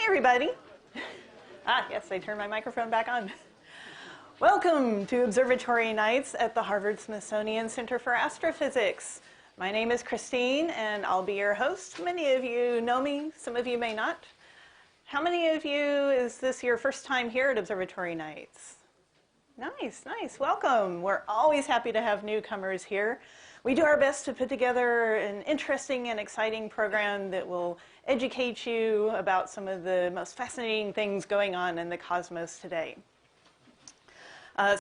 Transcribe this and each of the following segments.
Hey, everybody. Yes, I turned my microphone back on. Welcome to Observatory Nights at the Harvard-Smithsonian Center for Astrophysics. My name is Christine, and I'll be your host. Many of you know me, some of you may not. How many of you, is this your first time here at Observatory Nights? Nice, nice. Welcome. We're always happy to have newcomers here. We do our best to put together an interesting and exciting program that will educate you about some of the most fascinating things going on in the cosmos today.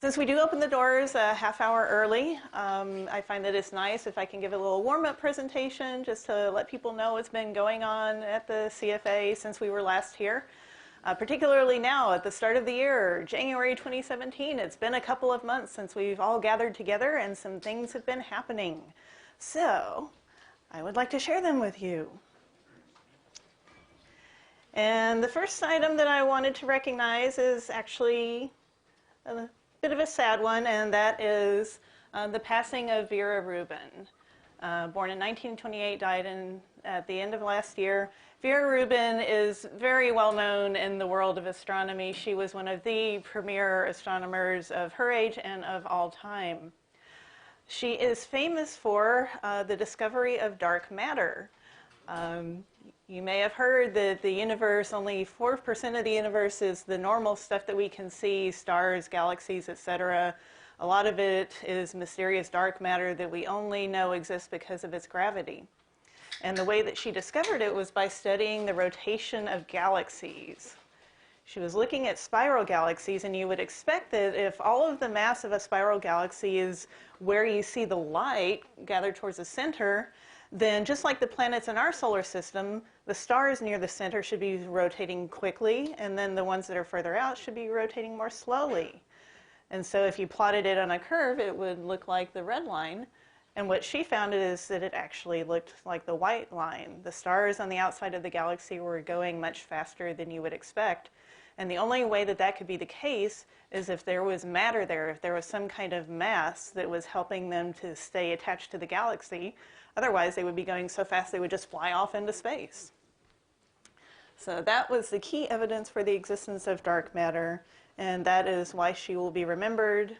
Since we do open the doors a half hour early, I find that it's nice if I can give a little warm-up presentation just to let people know what's been going on at the CFA since we were last here. Particularly now at the start of the year, January 2017, it's been a couple of months since we've all gathered together and some things have been happening. So I would like to share them with you. And the first item that I wanted to recognize is actually a bit of a sad one, and that is the passing of Vera Rubin. Born in 1928, died at the end of last year. Vera Rubin is very well known in the world of astronomy. She was one of the premier astronomers of her age and of all time. She is famous for the discovery of dark matter. You may have heard that the universe, only 4% of the universe is the normal stuff that we can see, stars, galaxies, etc. A lot of it is mysterious dark matter that we only know exists because of its gravity. And the way that she discovered it was by studying the rotation of galaxies. She was looking at spiral galaxies, and you would expect that if all of the mass of a spiral galaxy is where you see the light gathered towards the center, then just like the planets in our solar system, the stars near the center should be rotating quickly, and then the ones that are further out should be rotating more slowly. And so if you plotted it on a curve, it would look like the red line. And what she found is that it actually looked like the white line. The stars on the outside of the galaxy were going much faster than you would expect. And the only way that that could be the case is if there was matter there, if there was some kind of mass that was helping them to stay attached to the galaxy. Otherwise, they would be going so fast they would just fly off into space. So that was the key evidence for the existence of dark matter. And that is why she will be remembered,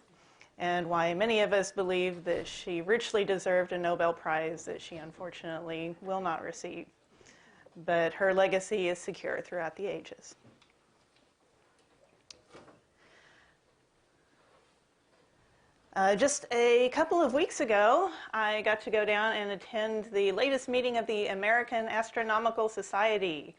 and why many of us believe that she richly deserved a Nobel Prize that she unfortunately will not receive. But her legacy is secure throughout the ages. Just a couple of weeks ago, I got to go down and attend the latest meeting of the American Astronomical Society.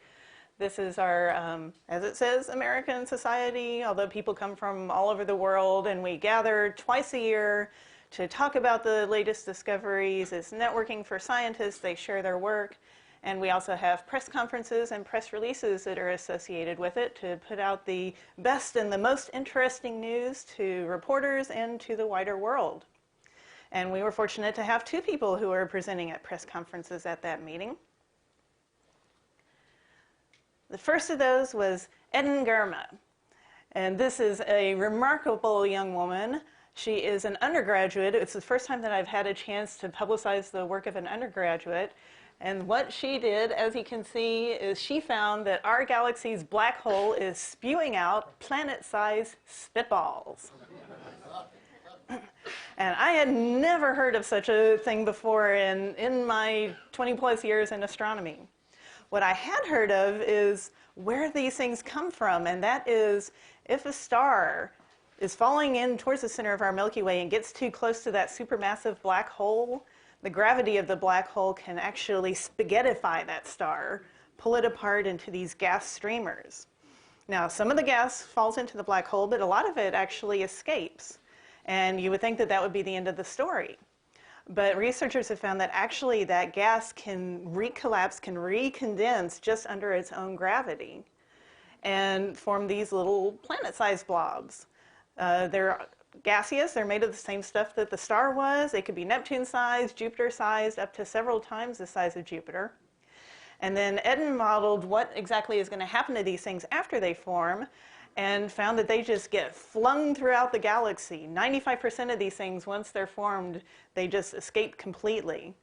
This is our, as it says, American Society, although people come from all over the world, and we gather twice a year to talk about the latest discoveries. It's networking for scientists. They share their work. And we also have press conferences and press releases that are associated with it to put out the best and the most interesting news to reporters and to the wider world. And we were fortunate to have two people who were presenting at press conferences at that meeting. The first of those was Eden Germa, and this is a remarkable young woman. She is an undergraduate. It's the first time that I've had a chance to publicize the work of an undergraduate, and what she did, as you can see, is she found that our galaxy's black hole is spewing out planet-sized spitballs. And I had never heard of such a thing before in my 20-plus years in astronomy. What I had heard of is where these things come from, and that is if a star is falling in towards the center of our Milky Way and gets too close to that supermassive black hole, the gravity of the black hole can actually spaghettify that star, pull it apart into these gas streamers. Now, some of the gas falls into the black hole, but a lot of it actually escapes, and you would think that that would be the end of the story. But researchers have found that actually that gas can recollapse, can recondense just under its own gravity and form these little planet-sized blobs. They're gaseous, they're made of the same stuff that the star was. They could be Neptune-sized, Jupiter-sized, up to several times the size of Jupiter. And then Eden modeled what exactly is going to happen to these things after they form, and found that they just get flung throughout the galaxy. 95% of these things, once they're formed, they just escape completely.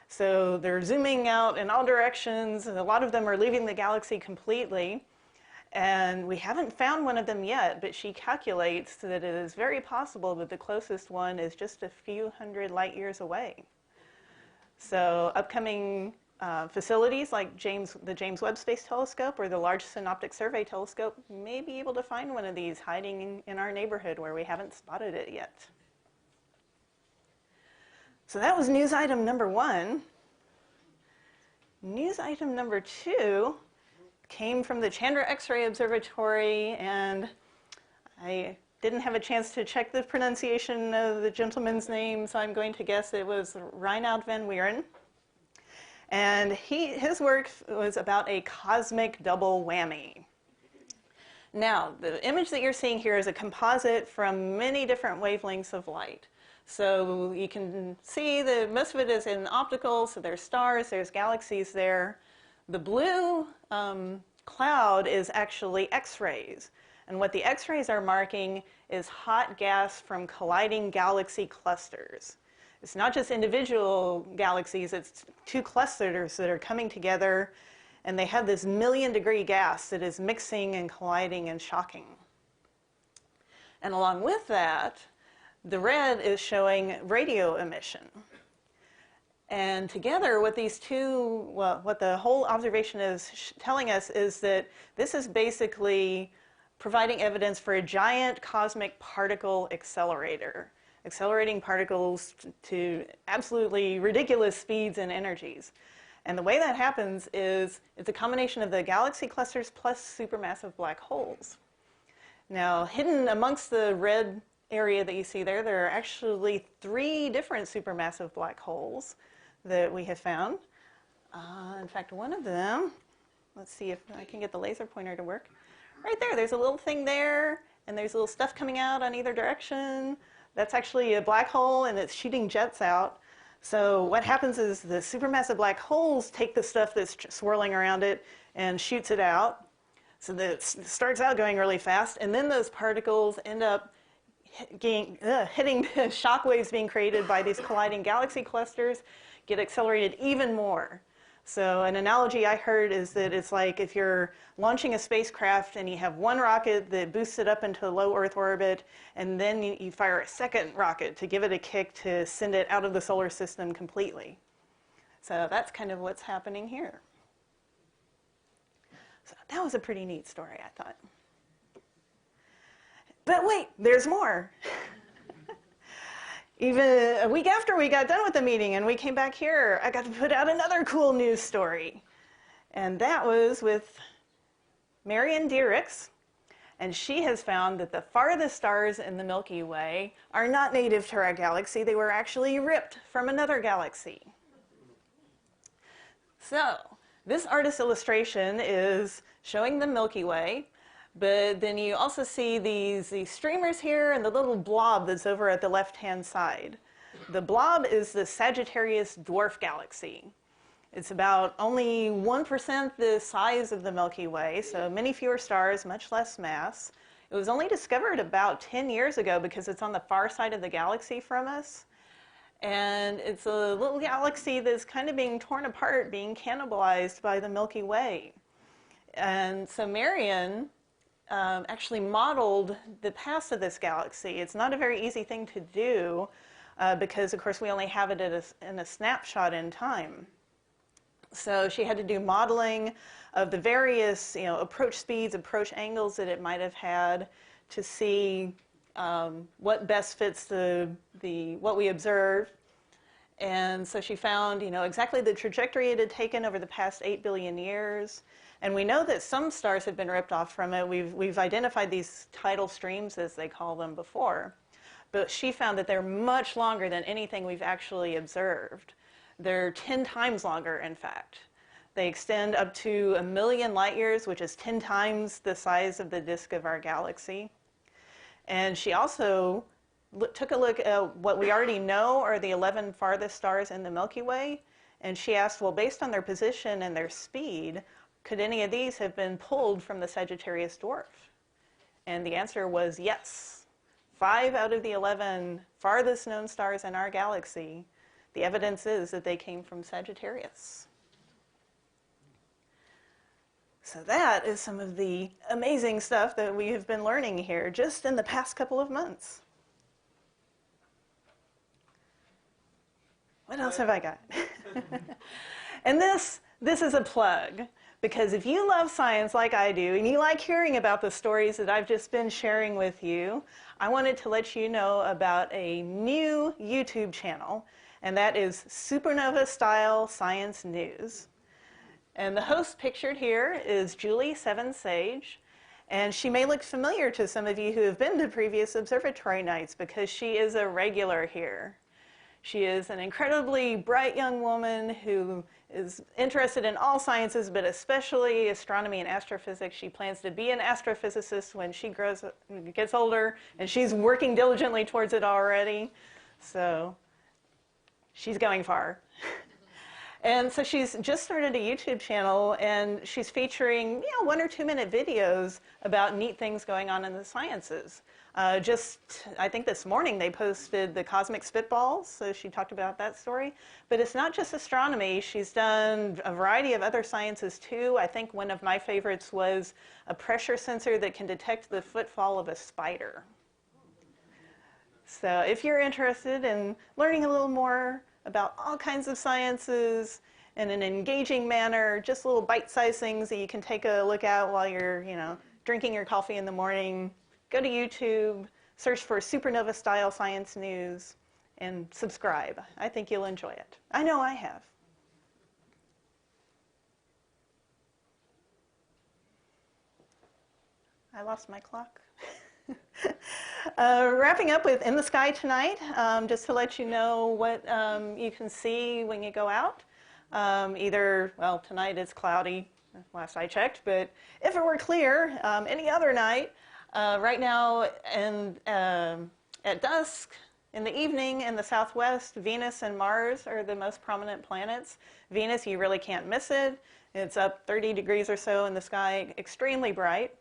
So they're zooming out in all directions, and a lot of them are leaving the galaxy completely. And we haven't found one of them yet, but she calculates that it is very possible that the closest one is just a few hundred light years away. So upcoming facilities like the James Webb Space Telescope or the Large Synoptic Survey Telescope may be able to find one of these hiding in our neighborhood where we haven't spotted it yet. So that was news item number 1. News item number 2 came from the Chandra X-ray Observatory, and I didn't have a chance to check the pronunciation of the gentleman's name, so I'm going to guess it was Reinoud van Wieren. And his work was about a cosmic double whammy. Now, the image that you're seeing here is a composite from many different wavelengths of light. So you can see that most of it is in optical, so there's stars, there's galaxies there. The blue cloud is actually X-rays. And what the X-rays are marking is hot gas from colliding galaxy clusters. It's not just individual galaxies, it's two clusters that are coming together, and they have this million-degree gas that is mixing and colliding and shocking. And along with that, the red is showing radio emission. And together, what these two, well, what the whole observation is telling us is that this is basically providing evidence for a giant cosmic particle accelerator, accelerating particles to absolutely ridiculous speeds and energies. And the way that happens is it's a combination of the galaxy clusters plus supermassive black holes. Now, hidden amongst the red area that you see there, there are actually 3 different supermassive black holes that we have found. In fact, one of them, let's see if I can get the laser pointer to work. Right there, there's a little thing there, and there's little stuff coming out on either direction. That's actually a black hole, and it's shooting jets out. So what happens is the supermassive black holes take the stuff that's swirling around it and shoots it out. So that it starts out going really fast, and then those particles end up hitting the shock waves being created by these colliding galaxy clusters, get accelerated even more. So an analogy I heard is that it's like if you're launching a spacecraft and you have one rocket that boosts it up into low Earth orbit, and then you fire a second rocket to give it a kick to send it out of the solar system completely. So that's kind of what's happening here. So that was a pretty neat story, I thought. But wait, there's more. Even a week after we got done with the meeting and we came back here, I got to put out another cool news story. And that was with Marian Diericks. And she has found that the farthest stars in the Milky Way are not native to our galaxy. They were actually ripped from another galaxy. So this artist's illustration is showing the Milky Way. But then you also see these streamers here and the little blob that's over at the left-hand side. The blob is the Sagittarius dwarf galaxy. It's about only 1% the size of the Milky Way, so many fewer stars, much less mass. It was only discovered about 10 years ago because it's on the far side of the galaxy from us. And it's a little galaxy that's kind of being torn apart, being cannibalized by the Milky Way. And so Marian actually modeled the past of this galaxy. It's not a very easy thing to do because, of course, we only have it in a snapshot in time. So she had to do modeling of the various, approach speeds, approach angles that it might have had to see what best fits what we observed. And so she found, exactly the trajectory it had taken over the past 8 billion years. And we know that some stars have been ripped off from it. We've identified these tidal streams, as they call them, before. But she found that they're much longer than anything we've actually observed. They're 10 times longer, in fact. They extend up to 1 million light years, which is 10 times the size of the disk of our galaxy. And she also took a look at what we already know are the 11 farthest stars in the Milky Way. And she asked, well, based on their position and their speed, could any of these have been pulled from the Sagittarius dwarf? And the answer was yes. 5 out of the 11 farthest known stars in our galaxy, the evidence is that they came from Sagittarius. So that is some of the amazing stuff that we have been learning here just in the past couple of months. What else have I got? And this is a plug, because if you love science like I do, and you like hearing about the stories that I've just been sharing with you, I wanted to let you know about a new YouTube channel, and that is Supernova Style Science News. And the host pictured here is Julie Seven Sage, and she may look familiar to some of you who have been to previous observatory nights because she is a regular here. She is an incredibly bright young woman who is interested in all sciences, but especially astronomy and astrophysics. She plans to be an astrophysicist when she gets older, and she's working diligently towards it already. So she's going far. And so she's just started a YouTube channel, and she's featuring 1 or 2 minute videos about neat things going on in the sciences. I think this morning they posted the cosmic spitballs, so she talked about that story. But it's not just astronomy. She's done a variety of other sciences too. I think one of my favorites was a pressure sensor that can detect the footfall of a spider. So if you're interested in learning a little more about all kinds of sciences in an engaging manner, just little bite-sized things that you can take a look at while you're, drinking your coffee in the morning, go to YouTube, search for Supernova Style Science News, and subscribe. I think you'll enjoy it. I know I have. I lost my clock. Wrapping up with In the Sky Tonight, just to let you know what you can see when you go out. Tonight it's cloudy, last I checked, but if it were clear, any other night, right now at dusk, in the evening in the southwest, Venus and Mars are the most prominent planets. Venus, you really can't miss it. It's up 30 degrees or so in the sky, extremely bright.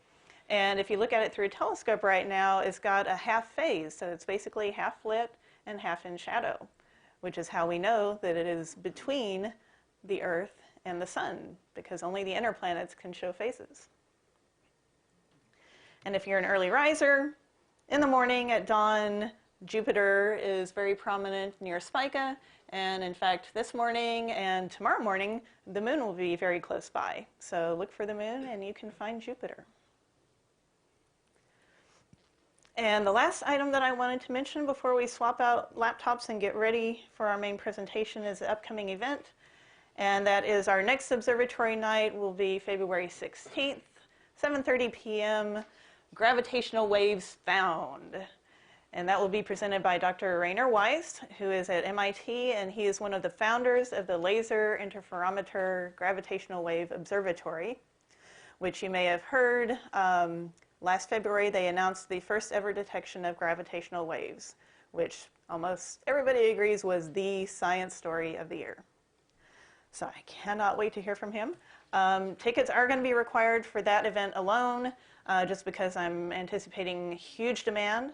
And if you look at it through a telescope right now, it's got a half phase, so it's basically half lit and half in shadow, which is how we know that it is between the Earth and the Sun, because only the inner planets can show phases. And if you're an early riser, in the morning at dawn, Jupiter is very prominent near Spica, and in fact, this morning and tomorrow morning, the moon will be very close by. So look for the moon and you can find Jupiter. And the last item that I wanted to mention before we swap out laptops and get ready for our main presentation is the upcoming event. And that is our next observatory night will be February 16th, 7:30 p.m., Gravitational Waves Found. And that will be presented by Dr. Rainer Weiss, who is at MIT, and he is one of the founders of the Laser Interferometer Gravitational Wave Observatory, which you may have heard. Last February, they announced the first ever detection of gravitational waves, which almost everybody agrees was the science story of the year. So I cannot wait to hear from him. Tickets are going to be required for that event alone, just because I'm anticipating huge demand.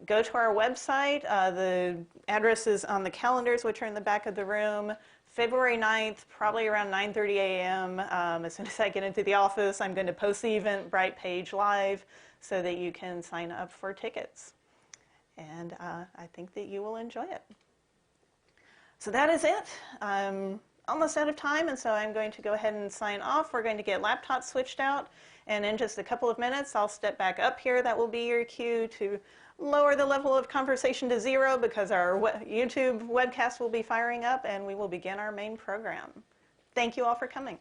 Go to our website. The address is on the calendars, which are in the back of the room. February 9th, probably around 9:30 a.m. As soon as I get into the office, I'm going to post the Eventbrite page live so that you can sign up for tickets. And I think that you will enjoy it. So that is it. I'm almost out of time, and so I'm going to go ahead and sign off. We're going to get laptops switched out, and in just a couple of minutes, I'll step back up here. That will be your cue to lower the level of conversation to 0 because our YouTube webcast will be firing up and we will begin our main program. Thank you all for coming.